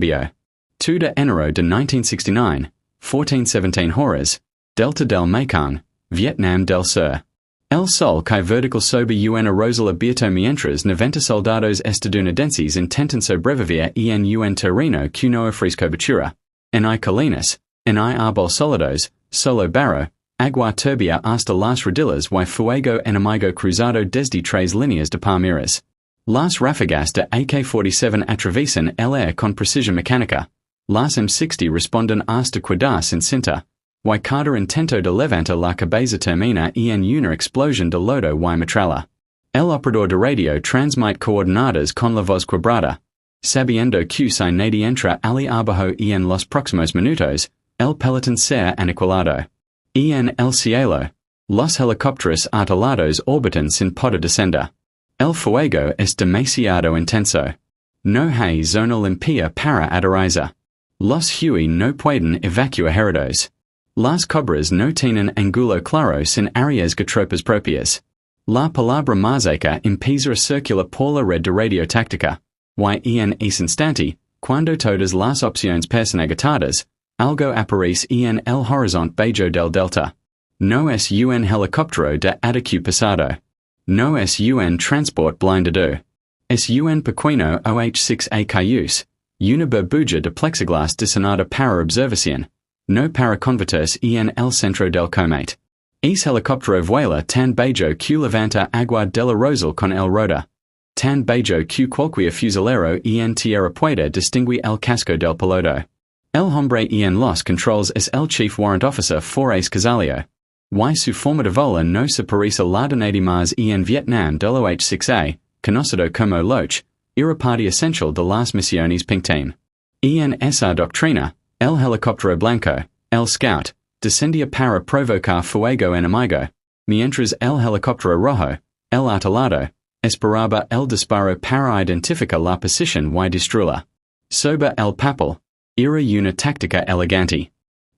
cambio. 2 de enero de 1969, 1417 horas, Delta del Mekong, Vietnam del Sur. El Sol cae vertical sobre un Arrozal abierto mientras 90 soldados estadounidenses intentan sobrevivir en un terreno que no ofrece cobertura. En hay colinas, en hay árbol sólidos, solo barro, agua turbia hasta las rodillas y fuego enemigo cruzado desde 3 líneas de palmeras. Las ráfagas de AK-47 atraviesan el aire con precisión mecánica. Las M60 responden hasta quedarse en cinta. Y cada intento de levantar la cabeza termina en una explosión de lodo y metralla. El operador de radio transmite coordenadas con la voz quebrada. Sabiendo que si nadie entra ali abajo en los próximos minutos, el pelotón será aniquilado. En el cielo, los helicópteros artillados orbitan sin poder descender. El fuego es demasiado intenso. No hay zona limpia para aterrizar. Los Huey no pueden evacuar heridos. Las cobras no tienen ángulo claro sin áreas geotropas propias. La palabra masacre empieza a circular por la red de radio táctica. Y en ese instante, cuando todas las opciones pasan agotadas, algo aparece en el horizonte bajo del delta. No es un helicóptero de ataque pesado. No es un transport blindado. Es un pequeño OH-6A Cayuse, una burbuja de plexiglas diseñada para observación. No para convertirse en el centro del cometa. Ese helicóptero vuela tan bajo que levanta agua del Arrozal con el roda. Tan bajo que cualquier fusilero en tierra puede distinguir el casco del piloto. El hombre en los controls es el chief warrant officer for Ace Cozzalio. Y su forma de volar no se parece la de nadie más en Vietnam del OH-6A, conocido como Loco, era parte esencial de las misiones Pink Team. En esa doctrina, el helicóptero blanco, el Scout, descendía para provocar fuego enemigo, mientras el helicóptero rojo, el artillado, esperaba el disparo para identificar la posición y destruirla. Sobre el papel, era una táctica elegante.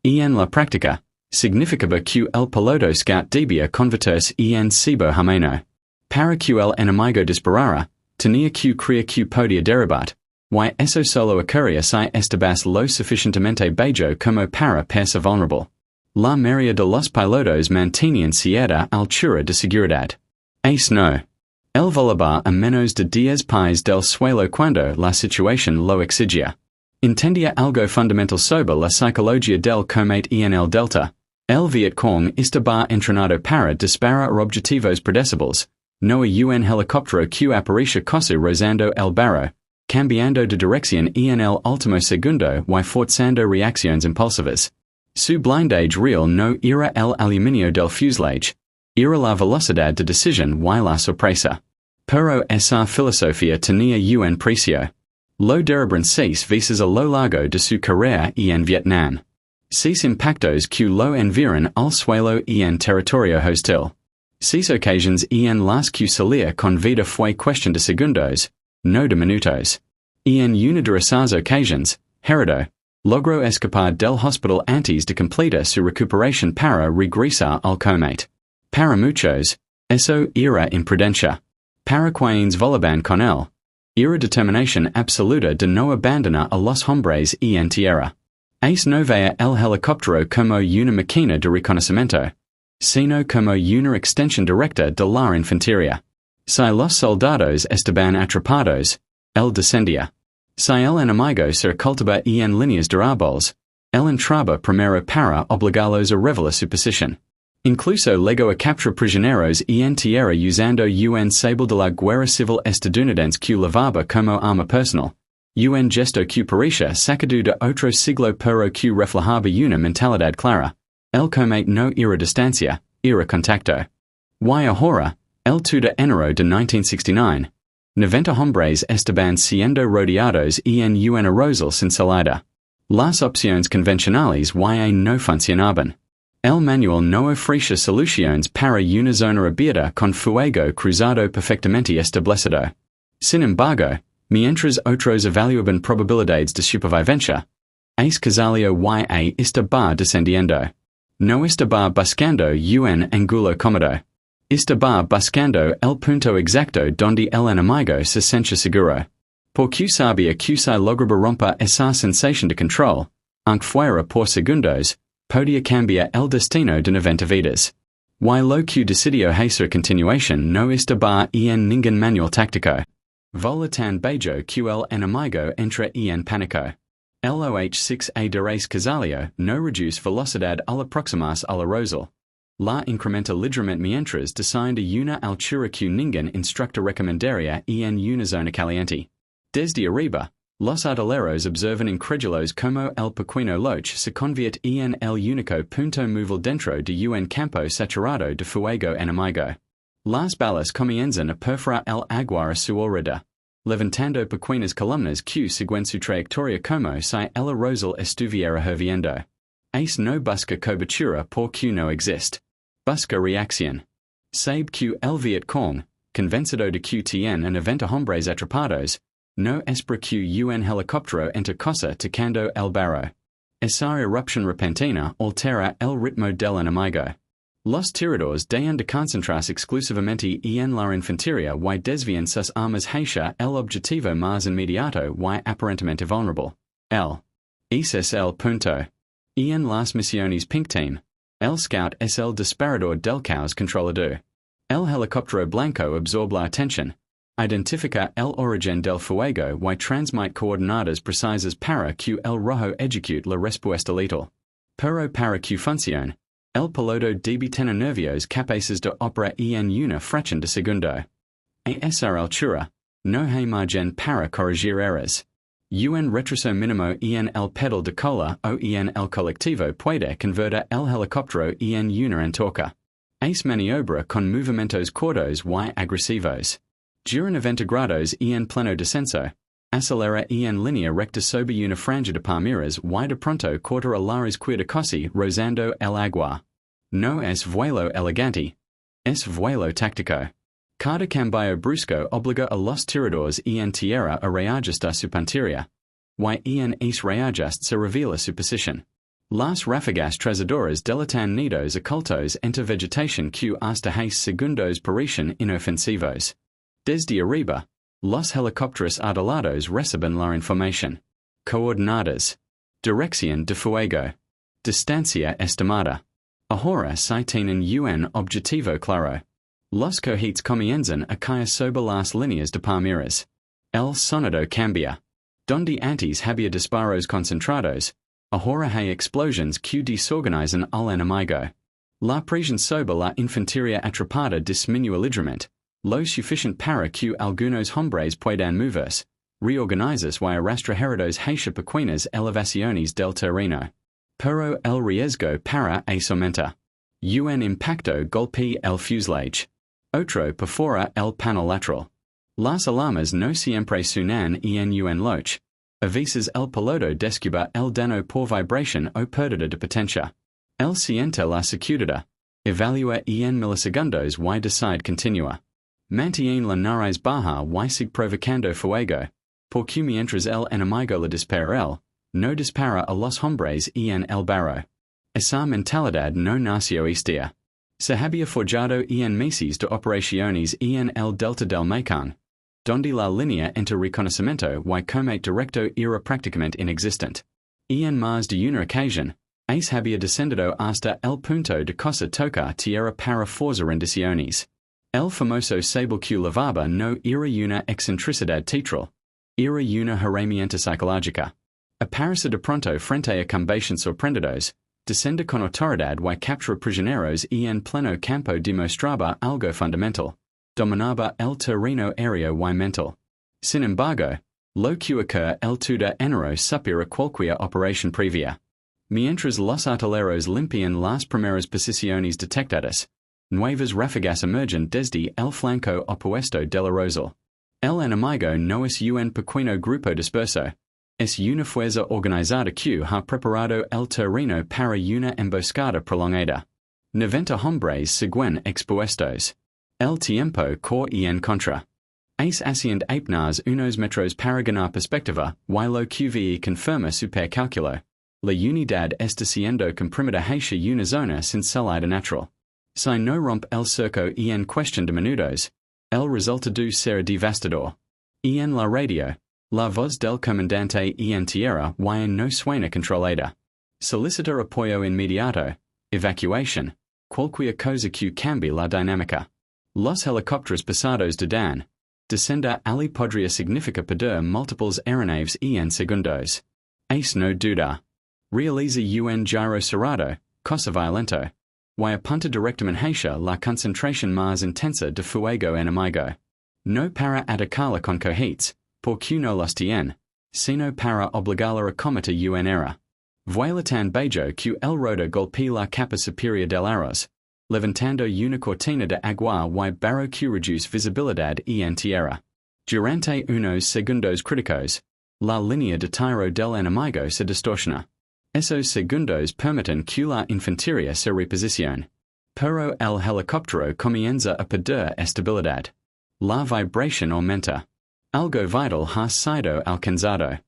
En la práctica, significaba que el piloto Scout debía convertirse en cebo jameno. Para que el enemigo disparara, tenía que creer que podía derribar. Y eso solo ocurría si estabas lo suficientemente bajo como para perse vulnerable. La mayoría de los pilotos mantenían cierta altura de seguridad. Ace no. Él volaba a menos de 10 pies del suelo cuando la situación lo exigía. Entendía algo fundamental sobre la psicología del cometa en el delta. El Vietcong estaba entrenado para disparar objetivos predecibles. No hay un helicóptero que aparece casi rozando el barro, cambiando de dirección en el último segundo y forzando reacciones impulsivas. Su blindaje real no era el aluminio del fuselage, era la velocidad de decisión y la sorpresa. Pero esa filosofía tenía un precio. Lo derribaron 6 veces a lo largo de su carrera en Vietnam. 6 impactos que lo enviaron al suelo en territorio hostil. 6 ocasiones en las que salir con vida fue cuestión de segundos, no de minutos. En una de esas ocasiones, herido, logró escapar del hospital antes de completar su recuperación para regresar al cometa. Para muchos, eso era imprudencia. Para quienes volaban con él, era determinación absoluta de no abandonar a los hombres en tierra. Ace no veía el helicóptero como una máquina de reconocimiento, sino como una extensión directa de la infantería. Si los soldados estaban atrapados, él descendía. Si el enemigo se ocultaba en líneas de árboles, él entraba primero para obligarlos a revelar su posición. Incluso llegó a capturar prisioneros en tierra usando un sable de la guerra civil estadounidense que llevaba como arma personal. Un gesto que parecía sacado de otro siglo pero que reflejaba una mentalidad clara. El cometa no era distancia, era contacto. Y ahora, el 2 de enero de 1969, 90 hombres estaban siendo rodeados en un Arrozal sin salida. Las opciones convencionales y no funcionaban. El manual no ofrecía soluciones para una zona abierta con fuego cruzado perfectamente establecido. Sin embargo, mientras otros evaluaban probabilidades de supervivencia, Ace Cozzalio estaba descendiendo. No estaba buscando un ángulo cómodo. Estaba buscando el punto exacto donde el enemigo se siente seguro. Por que sabia que se lograba romper esa sensación de control, aunque fuera por segundos, podia cambiar el destino de 90 vidas. Y lo que decidió hacer continuación no estaba en ningún manual táctico. Vola tan bajo que el enemigo entra en pánico. El OH-6A de Ace Cozzalio no reduce velocidad al aproximarse al Arrozal. La incrementa ligeramente mientras desciende una altura que ningún instructor recomendaría en una zona caliente. Desde arriba, los artilleros observan incrédulos como el pequeño Loco se convierte en el único punto móvil dentro de un campo saturado de fuego enemigo. Las balas comienzan a perforar el agua a su alrededor, levantando pequeñas columnas que siguen su trayectoria como si el Arrozal estuviera hirviendo. Ace no busca cobertura porque no existe. Busca reacción. Sabe que el Vietcong, convencido de que tiene 90 hombres atrapados, no espera que un helicóptero entre cosa tocando el barro. Esa erupción repentina altera el ritmo del enemigo. Los tiradores deben de concentrarse exclusivamente en la infantería y desvían sus armas hacia el objetivo más inmediato y aparentemente vulnerable. Ese es el punto. En las misiones Pink Team, el scout es el disparador del caos controlador. El helicóptero blanco absorbe la atención, identifica el origen del fuego y transmite coordenadas precisas para que el rojo ejecute la respuesta letal. Pero para que funcione, el piloto debe tener nervios capaces de operar en una fracción de segundo. A esa altura, no hay margen para corregir errores. Un retroceso mínimo en el pedal de cola o en el colectivo puede convertir el helicóptero en una antorcha. Ace maniobra con movimientos cortos y agresivos. Gira 90 grados en pleno descenso. Acelera en línea recta sobre una franja de palmeras y de pronto corta la izquierda casi rozando el agua. No es vuelo elegante. Es vuelo táctico. Cada cambio brusco obliga a los tiradores en tierra a reajustar su puntería. Y en ese reajuste se revela su posición. Las ráfagas trazadoras delatan nidos ocultos entre vegetación que hasta 6 segundos parecen inofensivos. Desde arriba, los helicópteros artillados reciben la información. Coordenadas. Dirección de fuego. Distancia estimada. Ahora se tienen un objetivo claro. Los cohetes comienzan a caer sobre las líneas de palmeras. El sonido cambia. Donde antes había disparos concentrados, ahora hay explosiones que desorganizan al enemigo. La presión sobre la infantería atrapada disminuye ligeramente, lo suficiente para que algunos hombres puedan moverse, reorganizarse y arrastrar hacia pequeñas elevaciones del terreno. Pero el riesgo para Ace aumenta. Un impacto golpea el fuselage. Otro perfora el panel lateral. Las alarmas no siempre suenan en un loch. A veces el piloto descubre el daño por vibración o pérdida de potencia. El siente la sacudida. Evalúa en milisegundos y decide continua. Mantiene la nariz baja y sigue provocando fuego, porque mientras el enemigo le dispara él, no dispara a los hombres en el barro. Esa mentalidad no nació este día. Se había forjado en meses de operaciones en el Delta del Mekong, donde la línea entre reconocimiento y combate directo era prácticamente inexistente. En más de una ocasión, Ace había descendido hasta el punto de cosa toca tierra para forzar rendiciones. El famoso sable que levaba no era una excentricidad teatral, era una herramienta psicológica. Aparece de pronto frente a combates sorprendidos, descende con autoridad y captura prisioneros en pleno campo demostraba algo fundamental. Dominaba el terreno aéreo y mental. Sin embargo, lo que ocurre el 2 de enero supera cualquier operación previa. Mientras los artilleros limpian las primeras posiciones detectadas, nuevas ráfagas emergen desde el flanco opuesto del Arrozal. El enemigo no es un pequeño grupo disperso. Es una fuerza organizada que ha preparado el terreno para una emboscada prolongada. 90 hombres siguen expuestos. El tiempo corre en contra. Ace haciendo apenas unos metros para ganar perspectiva, y lo que ve confirma su cálculo. La unidad está siendo comprimida hacia una zona sin salida natural. Si no rompe el cerco en cuestión de minutos, el resultado será devastador. En la radio, La voz del comandante en tierra y en no suena controlada. Solicitar apoyo inmediato. Evacuation. Cualquier cosa que cambie la dinámica. Los helicópteros pesados de Dan. Descender ali podría significa perder múltiples aeronaves en segundos. Ace no duda. Realiza un giro cerrado, cosa violento. Y apunta directamente la concentración más intensa de fuego enemigo. No para atacarla con cohetes, porque no los tiene, sino para obligarla a cometer un error. Vuela tan bajo que el roda golpea la capa superior del arroz, levantando una cortina de agua y barro que reduce visibilidad en tierra. Durante unos segundos críticos, la línea de tiro del enemigo se distorsiona. Esos segundos permiten que la infantería se reposicione. Pero el helicóptero comienza a perder estabilidad. La vibración aumenta. Algo vital ha sido alcanzado.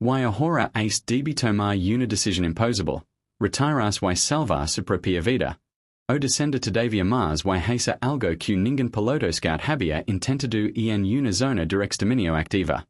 Y ahora Ace debe tomar una decisión imposible. Retirarse y salvar su propia vida. O descender todavía más y hacer algo que ningún piloto scout había intentado en una zona de exterminio activa.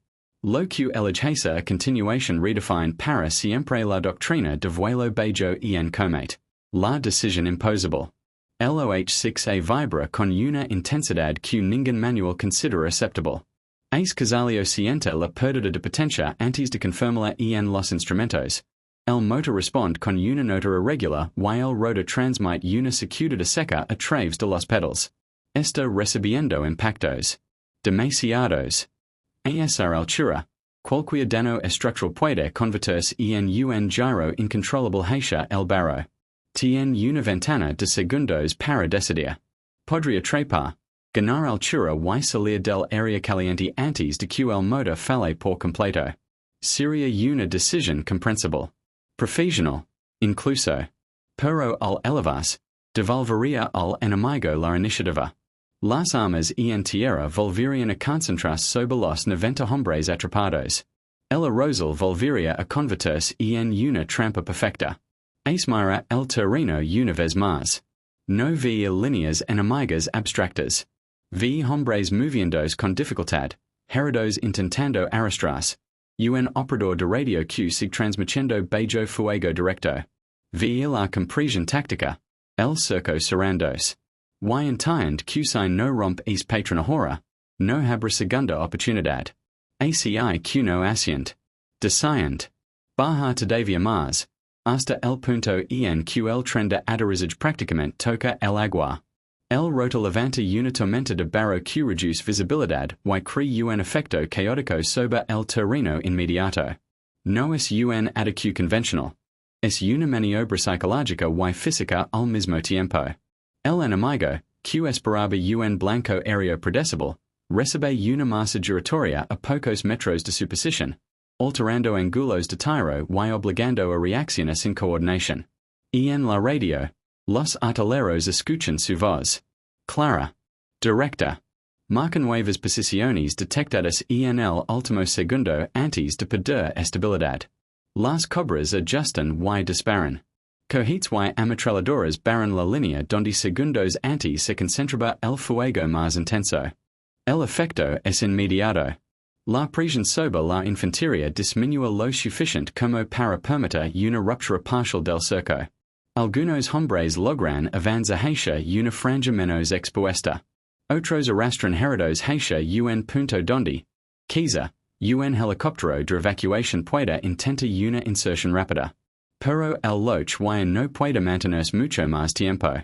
Lo que elige a continuación redefine para siempre la doctrina de vuelo bajo en comete. La decisión imposible. El OH-6A vibra con una intensidad que ningún manual considera aceptable. Ace Cozzalio siente la pérdida de potencia antes de confirmarla en los instrumentos. El motor responde con una nota irregular y el rotor transmite una secuda de seca a través de los pedals. Está recibiendo impactos. Demasiados. A esa altura, cualquier daño estructural puede convertirse en un giro incontrolable hacia el barro. Tiene una ventana de segundos para decidir. Podría trepar, ganar altura y salir del área caliente antes de que el motor falle por completo. Sería una decisión comprensible. Profesional, incluso. Pero al elevarse, devolvería al enemigo la iniciativa. Las armas en tierra volverían a concentrarse sobre los 90 hombres atrapados. El Arrozal volvería a convertirse en una trampa perfecta. Ace mira el terreno una vez más. No veía líneas enemigas abstractas. Vi hombres moviéndose con dificultad, heridos intentando arrastrarse. Un operador de radio que sigue transmitiendo bajo fuego directo. Vi la compresión táctica. El cerco cerrándose. Y entiende que si no rompe es patrón ahora, no habrá segunda oportunidad. ACI que no asiente. Deciende. Baja todavía más. Hasta el punto en que el tren de aterrizaje prácticamente toca el agua. El rotor levanta una tormenta de barro que reduce visibilidad y crea un efecto caótico sobre el terreno inmediato. No es un ataque convencional. Es una maniobra psicológica y física al mismo tiempo. El enemigo, que esperaba un blanco aéreo predecible, recibe una masa giratoria a pocos metros de su posición, alterando ángulos de tiro y obligando a reacciones sin coordinación. En la radio, los artilleros escuchan su voz. Clara. Directa. Marcan nuevas posiciones detectadas en el último segundo antes de perder estabilidad. Las cobras ajustan y disparan. Cohetes y ametralladoras barran la línea donde segundos antes se concentraba el fuego más intenso. El efecto es inmediato. La presión sobre la infantería disminuye lo suficiente como para permitir una ruptura parcial del cerco. Algunos hombres logran avanzar hacia una franja menos expuesta. Otros arrastran heridos hacia un punto donde, quizá, un helicóptero de evacuación pueda intentar una inserción rápida. Pero el loch y no puede mantenerse mucho más tiempo.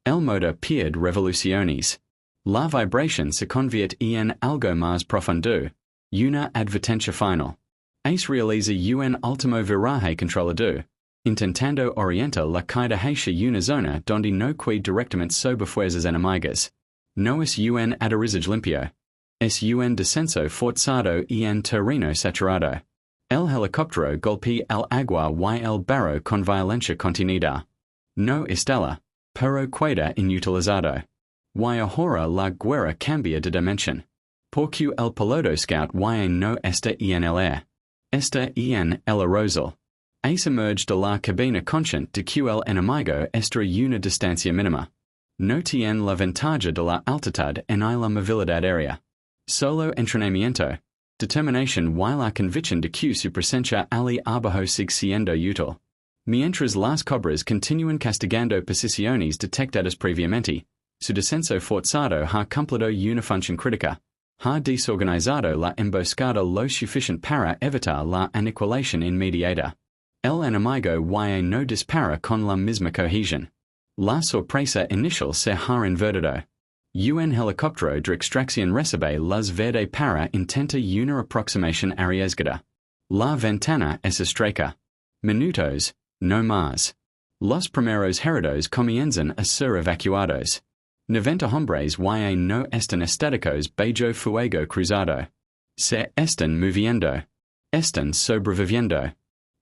El motor pierde revoluciones. La vibración se convierte en algo más profundo. Una advertencia final. Ace realiza un último viraje controlado, intentando orientar la caída hacia una zona donde no quede directamente sobre fuerzas enemigas. No es un aterrizaje limpio. Es un descenso forzado en terreno saturado. El helicóptero golpea el agua y el barro con violencia contenida. No estela, pero queda inutilizado. Y ahora la guerra cambia de dimensión. Porque el piloto scout y no está en el air. Está en el Arrozal. Ace emerge de la cabina consciente de que el enemigo está a una distancia mínima. No tiene la ventaja de la altitud en la movilidad aérea. Solo entrenamiento. determination while la conviction de que su presencia ali abajo sigue siendo útil. Mientras las cobras continúan castigando posiciones detectadas previamente, su descenso forzado ha cumplido una función crítica, ha desorganizado la emboscada lo suficiente para evitar la aniquilación inmediata. El enemigo ya no dispara con la misma cohesión. La sorpresa inicial se ha invertido. Un helicóptero de extracción recibe luz verde para intenta una aproximación arriesgada. La ventana es estrecha. Minutos, no más. Los primeros heridos comienzan a ser evacuados. 90 hombres ya no están estáticos bajo fuego cruzado. Se están moviendo. Están sobreviviendo.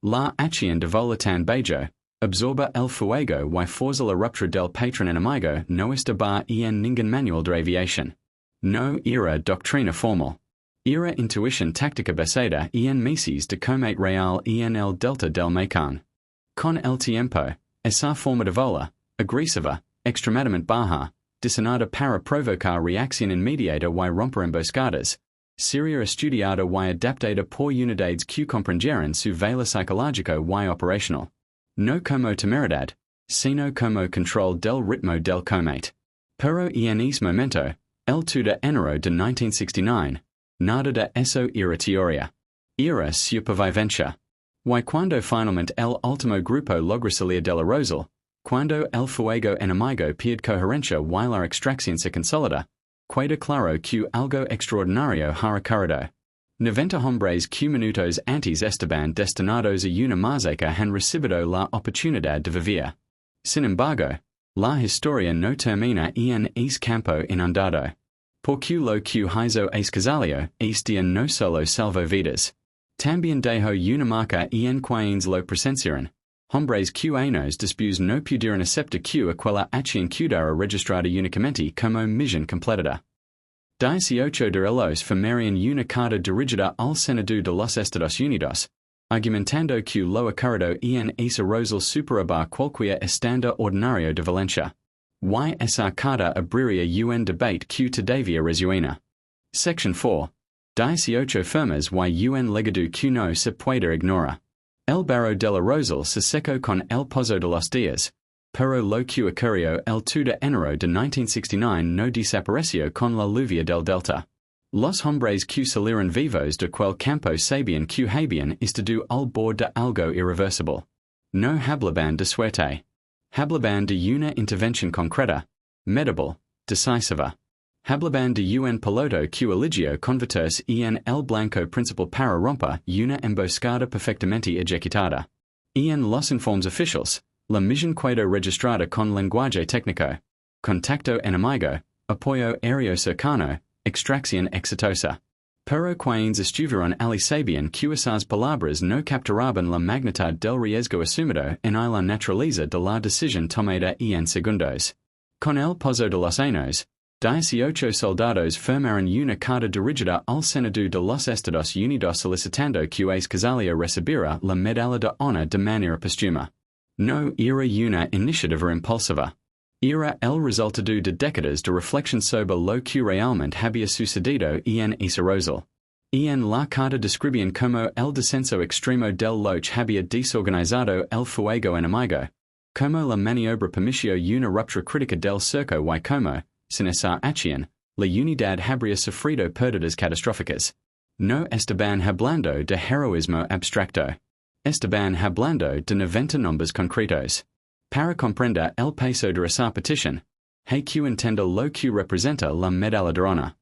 La acción de volar bajo absorba el fuego y forza la ruptura del patrón enemigo no estaba en ningún manual de aviación. No era doctrina formal. Era intuición táctica basada en meses de combate real en el Delta del Mekong. Con el tiempo, esa forma de volar, agresiva, extremadamente baja, diseñada para provocar reacción inmediata y romper emboscadas, sería estudiada y adaptada por unidades que comprendieran su valor psicológico y operacional. No como temeridad, sino como control del ritmo del combate. Pero en ese momento, el 2 de enero de 1969, nada de eso era teoría. Era supervivencia. Y cuando finalmente el último grupo logra salir del Arrozal, cuando el fuego enemigo pierde coherencia y la extracción se consolida, queda claro que algo extraordinario ha ocurrido. 90 hombres que minutos antes estaban destinados a una masacre han recibido la oportunidad de vivir. Sin embargo, la historia no termina en ese campo inundado. Porque lo que hizo Ace Cozzalio este día no solo salvó vidas, también dejó una marca en quienes lo presenciaron. Hombres que años después no pudieron aceptar que aquella acción quedara registrada únicamente como misión completada. 18 de ellos firmaron una carta dirigida al Senado de los Estados Unidos, argumentando que lo ocurrido en ese Arrozal superaba cualquier estándar ordinario de violencia. Y esa carta abriría un debate que todavía resuena. Section 4. 18 firmas y un legado que no se puede ignorar. El barro del Arrozal se secó con el paso de los días, pero lo que ocurrió el 2 de enero de 1969 no desapareció con la lluvia del Delta. Los hombres que salieron vivos de quel campo sabían que habían estado al borde de algo irreversible. No hablaban de suerte. Hablaban de una intervención concreta, medible, decisiva. Hablaban de un piloto que eligió convertirse en el blanco principal para romper una emboscada perfectamente ejecutada. En los informes oficiales, la misión quedó registrada con lenguaje técnico, contacto enemigo, apoyo aéreo cercano, extracción exitosa. Pero quienes estuvieron allí sabían que esas palabras no capturaban la magnitud del riesgo asumido en la naturaleza de la decisión tomada en segundos. Con el paso de los años, 18 soldados firmaron una carta dirigida al Senado de los Estados Unidos solicitando que Ace Cozzalio recibiera la medalla de honor de manera póstuma. No era una iniciativa impulsiva. Era el resultado de décadas de reflexión sobre lo que realmente había sucedido en ese Arrozal. En la carta describían como el descenso extremo del Loch había desorganizado el fuego enemigo, como la maniobra permitió una ruptura crítica del cerco y como, sin esa acción, la unidad habría sufrido pérdidas catastróficas. No estaban hablando de heroísmo abstracto. Estaban hablando de 90 nombres concretos. Para comprender el peso de esa petición, hay que entender lo que representa la medalla de honor.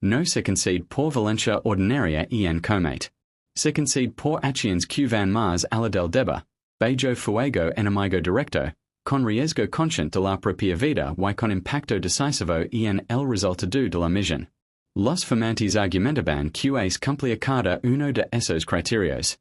No se concede por violencia ordinaria en combate. Se concede por acciones que van más allá del deber, bajo fuego enemigo directo, con riesgo consciente de la propia vida y con impacto decisivo en el resultado de la misión. Los firmantes argumentaban que Ace cumplía cada uno de esos criterios.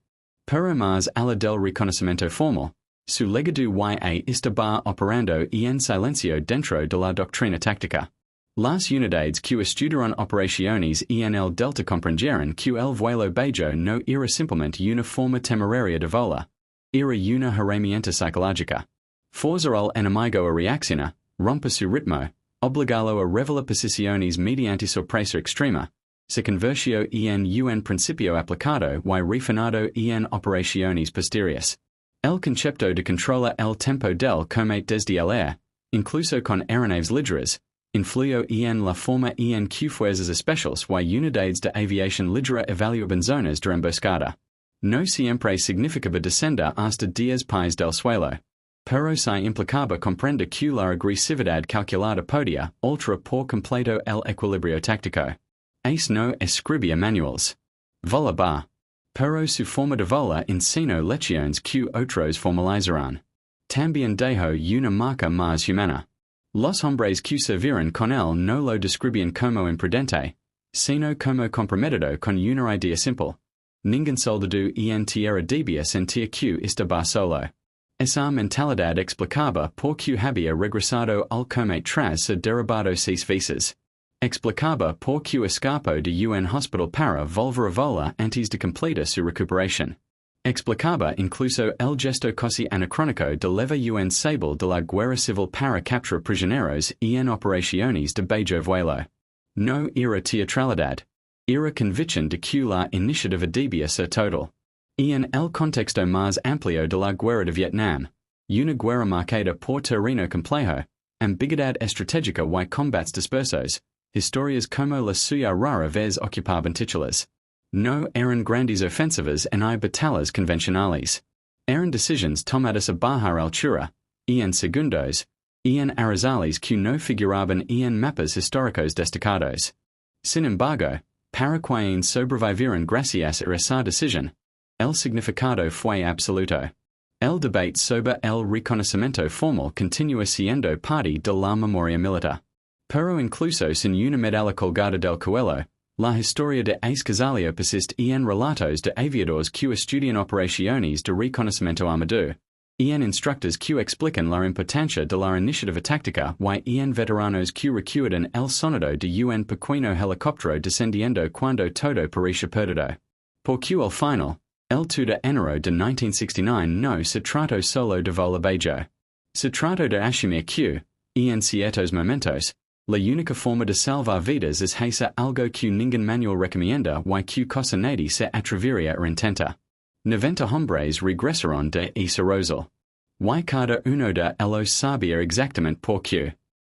Pero más allá del reconocimiento formal, su legado ya estaba operando en silencio dentro de la doctrina táctica. Las unidades que estudiaron operaciones en el Delta comprendieron que el vuelo bajo no era simplemente una forma temeraria de volar, era una herramienta psicológica. Forzar al enemigo a reaccionar, romper su ritmo, obligarlo a revelar posiciones mediante sorpresa extrema, se convertio en principio applicado y refinado en operaciones posteriores. El concepto de controla el tempo del comete desde el air, incluso con aeronaves ligeras, influyó en la forma en que fuerzas especiales y unidades de aviación ligera evaluaban zonas de emboscada. No siempre significaba descender hasta 10 pies del suelo, pero se implicaba comprender que la agresividad calculada podía alterar por completo el equilibrio táctico. Ace no escribía manuals. Vola ba. Pero su forma de volar enseñó lecciones que otros formalizaron. También dejó una marca más humana. Los hombres que sirvieron con él no lo describían como imprudente, sino como comprometido con una idea simple. Ningún soldado en tierra debía sentir que estaba solo. Esa mentalidad explicaba por qué había regresado al comete tras ser derribado 6 veces. Explicaba por qué escapó de un hospital para volver a volar antes de completar su recuperación. Explicaba incluso el gesto casi anacrónico de levar un sable de la guerra civil para capturar prisioneros en operaciones de bajo vuelo. No era teatralidad. Era convicción de que la iniciativa debía ser total. En el contexto más amplio de la Guerra de Vietnam, una guerra marcada por terreno complejo, ambigüedad estratégica y combates dispersos, historias como la suya rara vez ocupaban titulares. No eran grandes ofensivas ni batallas convencionales. Eran decisiones tomadas a baja altura, en segundos, en arrozales que no figuraban en mapas históricos destacados. Sin embargo, para quienes sobrevivieron gracias a esa decisión, el significado fue absoluto. El debate sobre el reconocimiento formal continúa siendo parte de la memoria militar. Pero incluso sin una medalla colgada del cuello, la historia de Ace Cozzalio persiste en relatos de aviadores que estudian operaciones de reconocimiento armado, en instructores que explican la importancia de la iniciativa táctica y en veteranos que recuerdan el sonido de un pequeño helicóptero descendiendo cuando todo parecía perdido. Porque al final, el 2 de enero de 1969 no se trató solo de volar bajo. Se trató de asumir que, en ciertos momentos, la única forma de salvar vidas es hacer algo que ningún manual recomienda y que cosa nadie se atrevería a intentar. 90 hombres regresaron de ese Arrozal. Y cada uno de ellos sabía exactamente por qué.